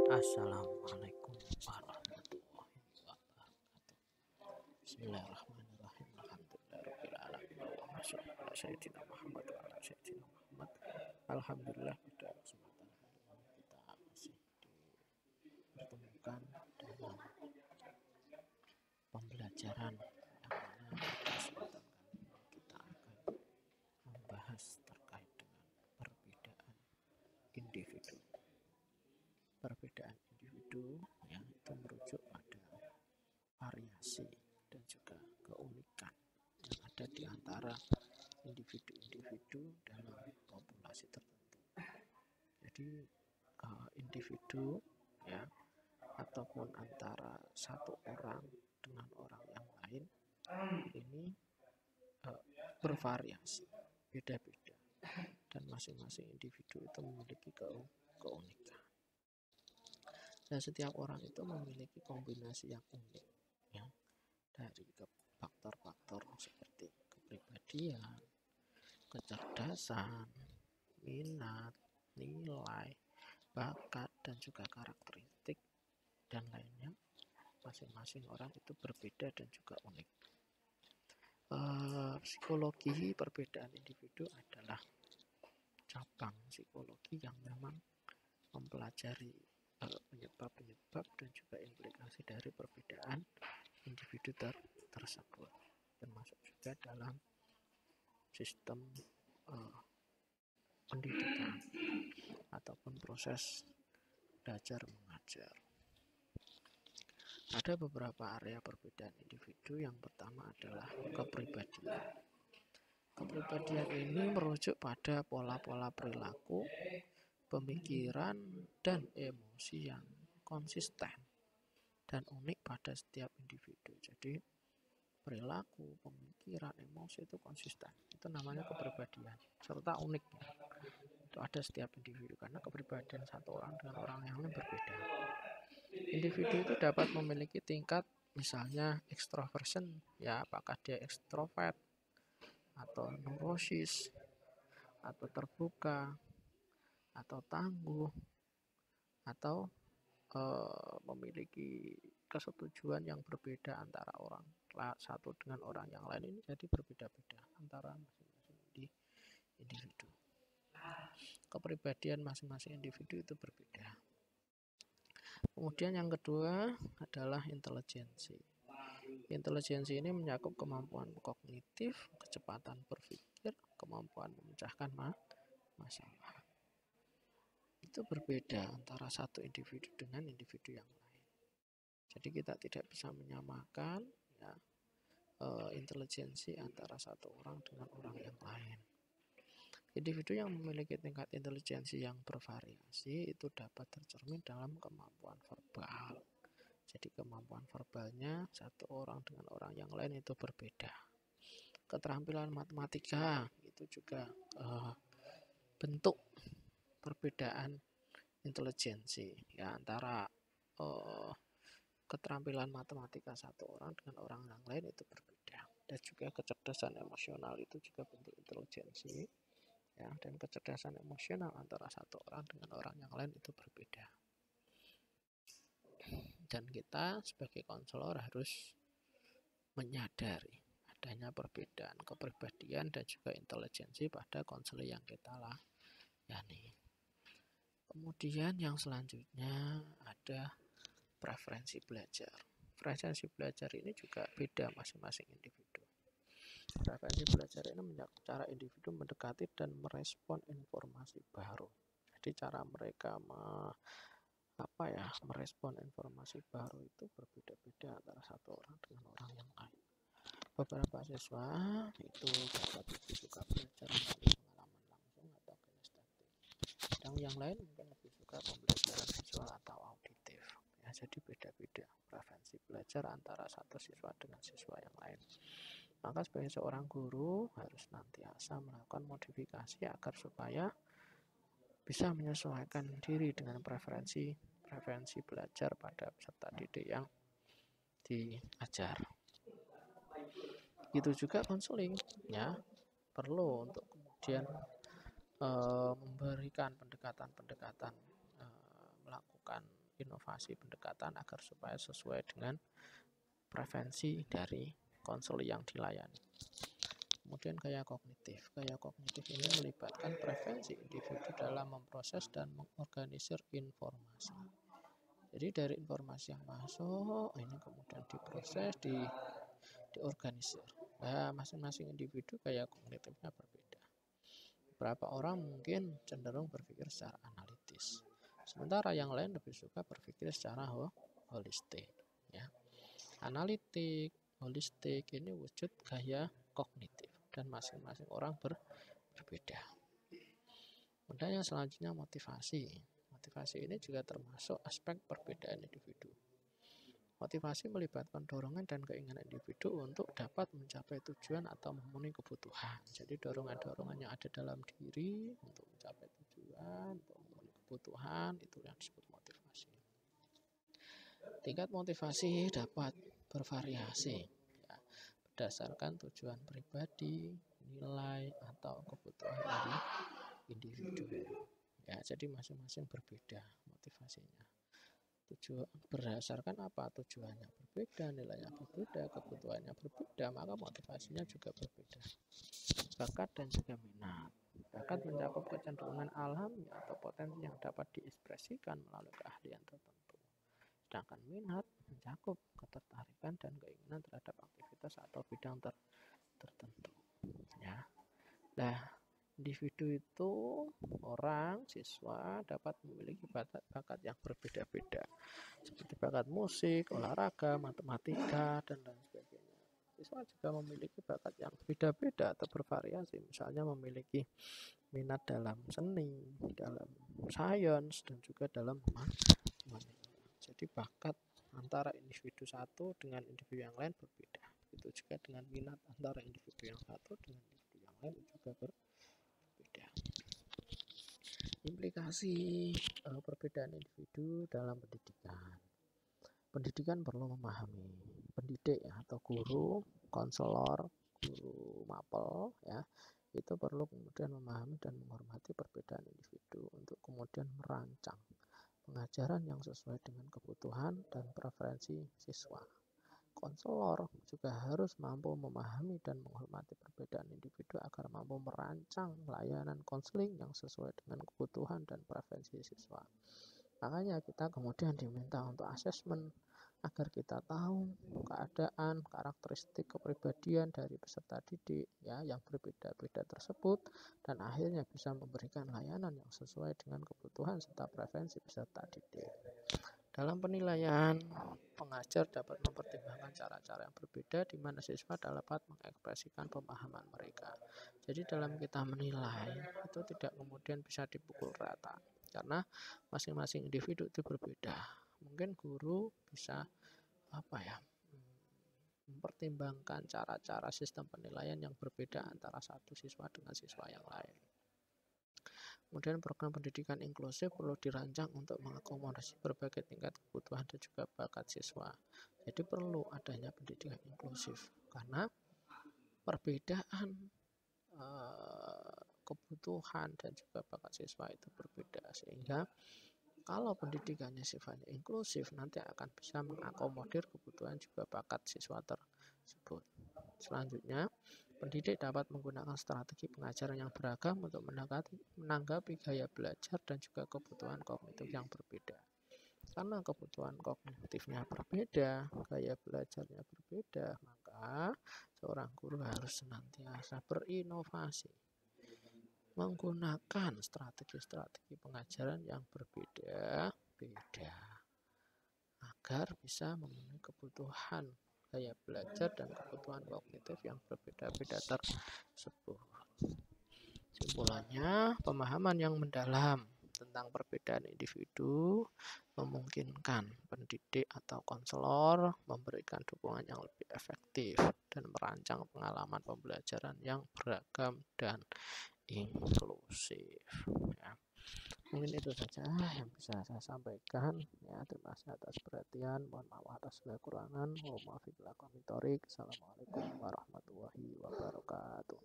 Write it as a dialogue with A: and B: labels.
A: Assalamualaikum warahmatullahi wabarakatuh. Bismillahirrahmanirrahim. Alhamdulillahirabbil alamin. Allahumma shalli ala sayyidina Muhammad wa ala sayyidina Muhammad. Alhamdulillah pada kesempatan hari ini kita masih dipertemukan dalam pembelajaran yang mana pada kesempatan kali ini kita akan membahas terkait dengan perbedaan individu. Perbedaan individu yang itu merujuk pada variasi dan juga keunikan yang ada di antara individu-individu dalam populasi tertentu. Jadi individu ya ataupun antara satu orang dengan orang yang lain ini bervariasi, beda-beda, dan masing-masing individu itu memiliki keunikan. Dan setiap orang itu memiliki kombinasi yang unik ya, dari faktor-faktor seperti kepribadian, kecerdasan, minat, nilai, bakat, dan juga karakteristik dan lainnya. Masing-masing orang itu berbeda dan juga unik. Psikologi perbedaan individu adalah cabang psikologi yang memang mempelajari penyebab-penyebab dan juga implikasi dari perbedaan individu tersebut, termasuk juga dalam sistem pendidikan ataupun proses belajar mengajar. Ada beberapa area perbedaan individu. Yang pertama adalah kepribadian. Kepribadian ini merujuk pada pola-pola perilaku, pemikiran, dan emosi yang konsisten dan unik pada setiap individu. Jadi perilaku, pemikiran, emosi itu konsisten. Itu namanya kepribadian. Serta unik. Itu ada setiap individu karena kepribadian satu orang dengan orang yang lain berbeda. Individu itu dapat memiliki tingkat misalnya extroversion, ya apakah dia ekstrovert atau neurosis atau terbuka atau tangguh atau memiliki kesetujuan yang berbeda antara orang satu dengan orang yang lain. Ini jadi berbeda-beda antara masing-masing individu. Kepribadian masing-masing individu itu berbeda. Kemudian yang kedua adalah intelijensi. Intelijensi ini mencakup kemampuan kognitif, kecepatan berpikir, kemampuan memecahkan masalah. Itu berbeda antara satu individu dengan individu yang lain. Jadi kita tidak bisa menyamakan ya, intelijensi antara satu orang dengan orang yang lain. Individu yang memiliki tingkat intelijensi yang bervariasi itu dapat tercermin dalam kemampuan verbal. Jadi kemampuan verbalnya satu orang dengan orang yang lain itu berbeda. Keterampilan matematika itu juga bentuk perbedaan intelijensi ya, antara keterampilan matematika satu orang dengan orang yang lain itu berbeda. Dan juga kecerdasan emosional itu juga bentuk intelijensi ya, dan kecerdasan emosional antara satu orang dengan orang yang lain itu berbeda. Dan kita sebagai konselor harus menyadari adanya perbedaan kepribadian dan juga intelijensi pada konselor yang kita layani. Kemudian yang selanjutnya ada preferensi belajar. Preferensi belajar ini juga beda masing-masing individu. Preferensi belajar ini mencakup cara individu mendekati dan merespon informasi baru. Jadi cara mereka merespon informasi baru itu berbeda-beda antara satu orang dengan orang yang lain. Beberapa siswa itu dapat lebih suka belajar melalui pengalaman langsung atau kinestetik. Dan yang lain mungkin lebih suka pembelajaran visual atau auditif. Ya, jadi beda-beda preferensi belajar antara satu siswa dengan siswa yang lain. Maka sebagai seorang guru harus senantiasa melakukan modifikasi agar supaya bisa menyesuaikan diri dengan preferensi belajar pada peserta didik yang diajar. Itu juga konseling ya, perlu untuk kemudian memberikan pendekatan melakukan berinovasi pendekatan agar supaya sesuai dengan preferensi dari konselor yang dilayani. Kemudian gaya kognitif. Gaya kognitif ini melibatkan preferensi individu dalam memproses dan mengorganisir informasi. Jadi dari informasi yang masuk, ini kemudian diproses, diorganisir. Nah, masing-masing individu gaya kognitifnya berbeda. Beberapa orang mungkin cenderung berpikir secara analitis, sementara yang lain lebih suka berpikir secara holistik. Ya. Analitik, holistik ini wujud gaya kognitif dan masing-masing orang berbeda. Kemudian yang selanjutnya motivasi. Motivasi ini juga termasuk aspek perbedaan individu. Motivasi melibatkan dorongan dan keinginan individu untuk dapat mencapai tujuan atau memenuhi kebutuhan. Jadi dorongan-dorongan yang ada dalam diri untuk mencapai tujuan, untuk memenuhi kebutuhan, itu yang disebut motivasi. Tingkat motivasi dapat bervariasi ya, berdasarkan tujuan pribadi, nilai, atau kebutuhan dari individu. Ya, jadi masing-masing berbeda motivasinya. Tujuan berdasarkan apa? Tujuannya berbeda, nilainya berbeda, kebutuhannya berbeda, maka motivasinya juga berbeda. Bakat dan juga minat. Bakat mencakup kecenderungan alami atau potensi yang dapat diekspresikan melalui keahlian tertentu. Sedangkan minat mencakup ketertarikan dan keinginan terhadap aktivitas atau bidang tertentu. Ya. Nah, individu itu orang, siswa dapat memiliki bakat yang berbeda-beda, seperti bakat musik, olahraga, matematika, dan lain sebagainya. Siswa juga memiliki bakat yang beda-beda atau bervariasi, misalnya memiliki minat dalam seni, dalam sains, dan juga dalam matematika. Jadi bakat antara individu satu dengan individu yang lain berbeda. Itu juga dengan minat antara individu yang satu dengan individu yang lain juga berbeda. Implikasi perbedaan individu dalam pendidikan. Pendidikan perlu memahami pendidik ya, atau guru, konselor, guru mapel ya, itu perlu kemudian memahami dan menghormati perbedaan individu untuk kemudian merancang pengajaran yang sesuai dengan kebutuhan dan preferensi siswa. Konselor juga harus mampu memahami dan menghormati perbedaan individu agar mampu merancang layanan konseling yang sesuai dengan kebutuhan dan preferensi siswa. Makanya kita kemudian diminta untuk asesmen agar kita tahu keadaan, karakteristik kepribadian dari peserta didik ya yang berbeda-beda tersebut, dan akhirnya bisa memberikan layanan yang sesuai dengan kebutuhan serta preferensi peserta didik. Dalam penilaian, pengajar dapat mempertimbangkan cara-cara yang berbeda di mana siswa dapat mengekspresikan pemahaman mereka. Jadi dalam kita menilai itu tidak kemudian bisa dipukul rata, karena masing-masing individu itu berbeda. Mungkin guru bisa mempertimbangkan cara-cara sistem penilaian yang berbeda antara satu siswa dengan siswa yang lain. Kemudian program pendidikan inklusif perlu dirancang untuk mengakomodasi berbagai tingkat kebutuhan dan juga bakat siswa. Jadi perlu adanya pendidikan inklusif karena perbedaan kebutuhan dan juga bakat siswa itu berbeda, sehingga kalau pendidikannya sifatnya inklusif nanti akan bisa mengakomodir kebutuhan juga bakat siswa tersebut. Selanjutnya, pendidik dapat menggunakan strategi pengajaran yang beragam untuk menanggapi gaya belajar dan juga kebutuhan kognitif yang berbeda. Karena kebutuhan kognitifnya berbeda, gaya belajarnya berbeda, maka seorang guru harus senantiasa berinovasi, menggunakan strategi-strategi pengajaran yang berbeda-beda agar bisa memenuhi kebutuhan gaya belajar dan kebutuhan kognitif yang berbeda-beda tersebut. Simpulannya, pemahaman yang mendalam tentang perbedaan individu memungkinkan pendidik atau konselor memberikan dukungan yang lebih efektif dan merancang pengalaman pembelajaran yang beragam dan inklusif ya. Mungkin itu saja yang bisa saya sampaikan ya. Terima kasih atas perhatian, mohon maaf atas segala kekurangan. Assalamualaikum warahmatullahi wabarakatuh.